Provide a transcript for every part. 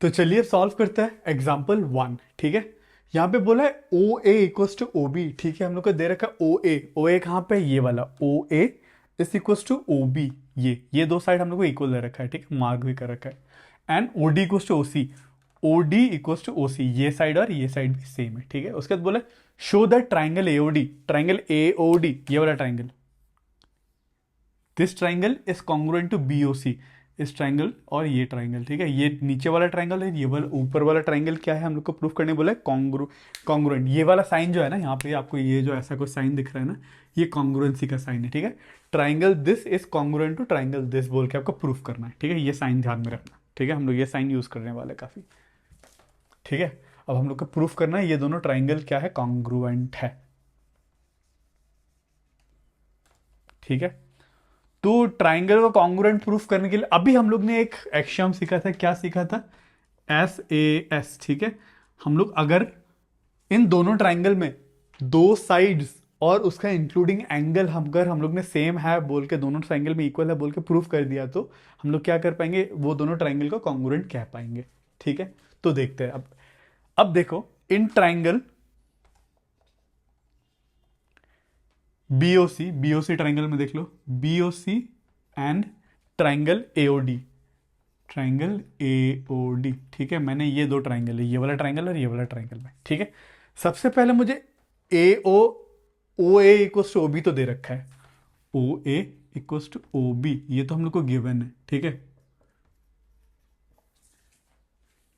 तो चलिए सॉल्व करते हैं एग्जाम्पल 1। ठीक है, यहाँ पे बोला है ओ ए इक्वल्स टू ओ बी। ठीक है, हम लोग को दे रखा है ओ ए कहाँ पे, ये वाला O A is equals to O B. ये दो साइड हम लोग को इक्वल दे रखा है। ठीक है, मार्क भी कर रखा है। And O D equals to O C, O D equals to O C, ये साइड और ये साइड भी सेम है। ठीक है, उसके बाद बोला show the triangle A O D, triangle A O D ये वाला triangle, this triangle is congruent to B O C, इस ट्राइंगल और ये ट्राइंगल। ठीक है, ये नीचे वाला ट्राइंगल है, ये वाला ऊपर वाला ट्राइंगल क्या है, हम लोग को प्रूफ करने बोला है कॉन्ग्रुएंट। ये वाला साइन जो है ना यहाँ पे, आपको ये जो ऐसा कोई साइन दिख रहा है ना, ये कॉन्ग्रुएंसी का साइन है। ठीक है, triangle this is congruent to triangle this बोल के आपको प्रूफ करना है। ठीक है, ये साइन ध्यान में रखना। ठीक है, हम लोग ये साइन यूज करने वाले काफी। ठीक है, अब हम लोग को प्रूफ करना है ये दोनों ट्राइंगल क्या है, कॉन्ग्रुएंट है। ठीक है, तो ट्राइंगल को कॉन्ग्रुएंट प्रूफ करने के लिए अभी हम लोग ने एक एक्सियम सीखा था। क्या सीखा था, एस ए एस। ठीक है, हम लोग अगर इन दोनों ट्राइंगल में दो साइड्स और उसका इंक्लूडिंग एंगल अगर हम लोग ने सेम है बोल के, दोनों ट्राइंगल में इक्वल है बोल के प्रूफ कर दिया, तो हम लोग क्या कर पाएंगे, वो दोनों ट्राइंगल को कॉन्ग्रुएंट कह पाएंगे। ठीक है, तो देखते हैं अब देखो इन ट्राइंगल बीओसी ट्राइंगल में देख लो, BOC and triangle AOD, triangle AOD. ठीक है, मैंने ये दो ट्राइंगल है, ये वाला ट्राइंगल और ये वाला ट्राइंगल में। ठीक है, सबसे पहले मुझे ए ओ ए इक्वल्स टू ओ बी तो दे रखा है, ओ ए इक्वल्स टू ओ बी, ये तो हम लोग को गिवन है। ठीक है,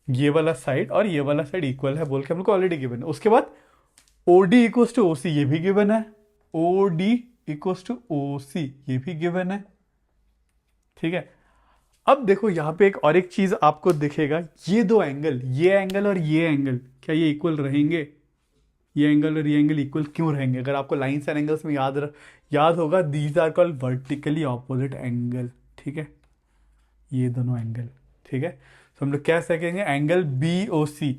ये वाला साइड और ये वाला साइड इक्वल है बोल के हम लोग को ऑलरेडी गिवन है। उसके बाद O D equals to O C, ये भी गिवन है। O D equals to O C, ये भी गिवन है। ठीक है, अब देखो यहां पे एक और एक चीज आपको दिखेगा, ये दो एंगल, ये एंगल और ये एंगल, क्या ये इक्वल रहेंगे, ये एंगल और ये एंगल इक्वल क्यों रहेंगे। अगर आपको लाइन्स एंड एंगल्स में याद होगा, these are called vertically opposite angle. ठीक है, ये दोनों एंगल। ठीक है, तो हम लोग क्या सकेंगे, angle B O C,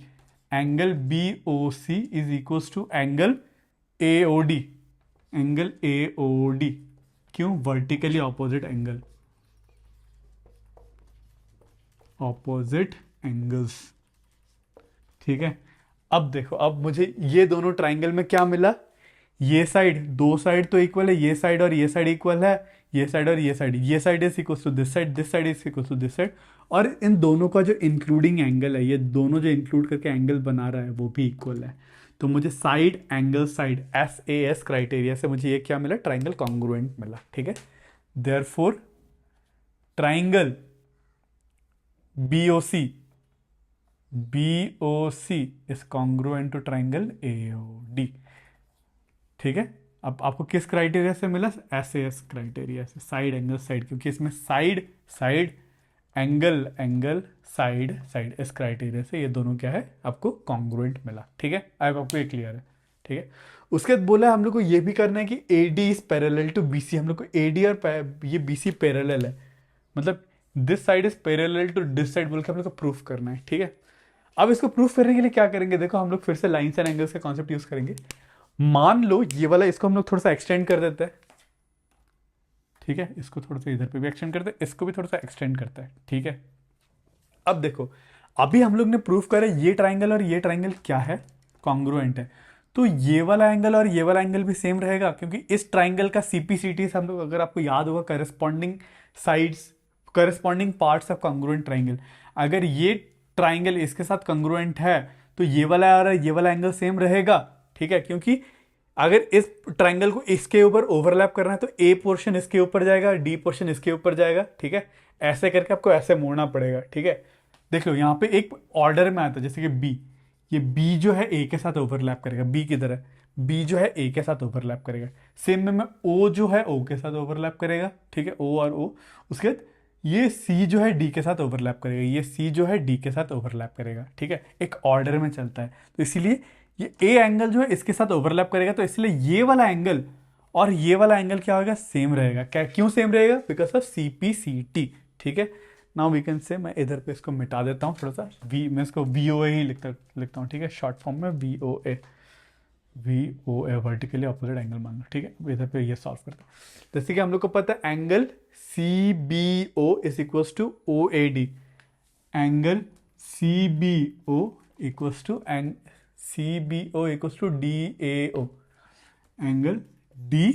angle B O C is equals to angle A O D, angle A O D. क्यों, vertically opposite angle, opposite angles. ठीक है, अब देखो, अब मुझे ये दोनों ट्राइंगल में क्या मिला, ये साइड, दो साइड तो इक्वल है, ये साइड और ये साइड इक्वल है, ये साइड और ये side is equal to this side is equal to this side, और इन दोनों का जो इंक्लूडिंग एंगल है, ये दोनों जो इंक्लूड करके एंगल बना रहा है वो भी इक्वल है। तो मुझे side angle side S A S criteria से मुझे ये क्या मिला, ट्राइंगल कॉन्ग्रुएंट मिला। ठीक है, therefore triangle B O C, BOC is congruent to triangle AOD। ठीक है, अब आपको किस क्राइटेरिया से मिला, SAS क्राइटेरिया से, साइड एंगल साइड, क्योंकि इसमें side side angle angle side side, इस क्राइटेरिया से ये दोनों क्या है, आपको कॉन्ग्रुएंट मिला। ठीक है, अब आपको ये क्लियर है। ठीक है, उसके बाद बोला हम लोग को ये भी करना है कि AD is parallel to BC, हम लोग को AD और ये BC पैरेलल है, मतलब this side is parallel to this side बोल के हम लोग को प्रूफ करना है। ठीक है, अब इसको प्रूफ करने के लिए क्या करेंगे, देखो हम लोग फिर से लाइन्स एंड एंगल्स का कॉन्सेप्ट यूज करेंगे। मान लो ये वाला, इसको हम लोग थोड़ा सा एक्सटेंड कर देते हैं। ठीक है, इसको थोड़ा सा इधर पे भी एक्सटेंड करते हैं, इसको भी थोड़ा सा एक्सटेंड करता है। ठीक है, अब देखो, अभी हम लोग ने प्रूफ करा ये ट्राइंगल और ये ट्राइंगल क्या है, कॉन्ग्रुएंट है, तो ये वाला एंगल और ये वाला एंगल भी सेम रहेगा, क्योंकि इस ट्राइंगल का CPCT हम लोग, अगर आपको याद होगा, corresponding sides, corresponding parts of congruent triangle, अगर ये ट्राइंगल इसके साथ कॉन्ग्रुएंट है तो ये वाला और ये वाला एंगल सेम रहेगा। ठीक है, क्योंकि अगर इस ट्राइंगल को इसके ऊपर ओवरलैप करना है तो ए पोर्शन इसके ऊपर जाएगा, डी पोर्शन इसके ऊपर जाएगा। ठीक है, ऐसे करके आपको ऐसे मोड़ना पड़ेगा। ठीक है, देख लो यहाँ पे एक ऑर्डर में आता है, जैसे कि बी, ये बी जो है ए के साथ ओवरलैप करेगा, बी की तरह बी जो है ए के साथ ओवरलैप करेगा, सेम में ओ जो है ओ के साथ ओवरलैप करेगा। ठीक है, ओ और ओ, उसके बाद ये सी जो है डी के साथ ओवरलैप करेगा, ये सी जो है डी के साथ ओवरलैप करेगा। ठीक है, एक ऑर्डर में चलता है, तो इसीलिए ये ए एंगल जो है इसके साथ ओवरलैप करेगा, तो इसलिए ये वाला एंगल और ये वाला एंगल क्या होगा, सेम रहेगा। क्या, क्यों सेम रहेगा, बिकॉज ऑफ CPCT। ठीक है, नाउ वी कैन से, मैं इधर पे इसको मिटा देता हूँ थोड़ा सा, मैं इसको VOA ही लिखता हूँ। ठीक है, शॉर्ट फॉर्म में VOA वर्टिकली ऑपोजिट एंगल मान लो। ठीक है, अब इधर पे ये सॉल्व करते हैं। जैसे कि हम लोग को पता है angle CBO is equal to OAD, angle C B O equals to D A O, angle D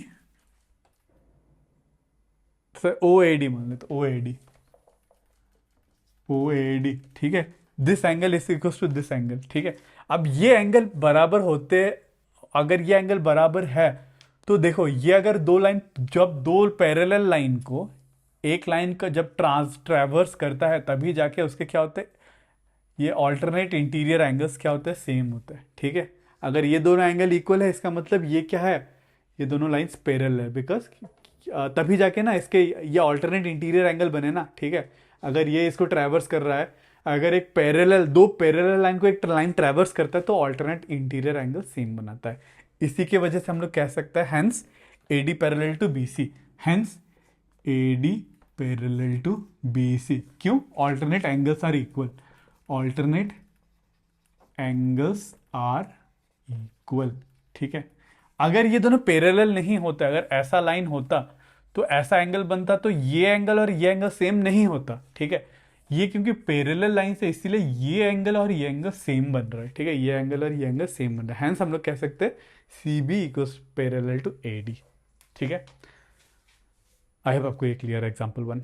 sir O A D मान लेते, ओ ए डी, ठीक है। This angle is equals to this angle, ठीक है। अब ये angle बराबर होते, अगर ये एंगल बराबर है तो देखो, ये अगर दो लाइन, जब दो पैरेलल लाइन को, एक लाइन का जब ट्रैवर्स करता है तभी जाके उसके क्या होते हैं, ये ऑल्टरनेट इंटीरियर एंगल्स क्या होते हैं, सेम होते हैं, ठीक है। अगर ये दोनों एंगल इक्वल है, इसका मतलब ये क्या है, ये दोनों लाइंस पैरेलल है, बिकॉज तभी जाके ना इसके ये ऑल्टरनेट इंटीरियर एंगल बने ना, ठीक है। अगर ये इसको ट्रैवर्स कर रहा है, अगर एक पैरेलल, दो पैरेलल लाइन को एक लाइन ट्रैवर्स करता है तो ऑल्टरनेट इंटीरियर एंगल सेम बनाता है। इसी की वजह से हम लोग कह सकते हैं hence A D parallel to B C, hence A D parallel to B C. क्यों? Alternate angles are equal, alternate angles are equal, ठीक है। अगर ये दोनों पैरेलल नहीं होता, अगर ऐसा लाइन होता तो ऐसा एंगल बनता, तो ये एंगल और ये एंगल सेम नहीं होता, ठीक है। ये क्योंकि पैरेलल लाइन से, इसीलिए ये एंगल और ये एंगल सेम बन रहा है, ठीक है। ये एंगल और ये एंगल सेम बन रहा है, हैंस हम लोग कह सकते हैं C B equals parallel to A D, ठीक है। आई होप आपको ये क्लियर है एग्जाम्पल 1।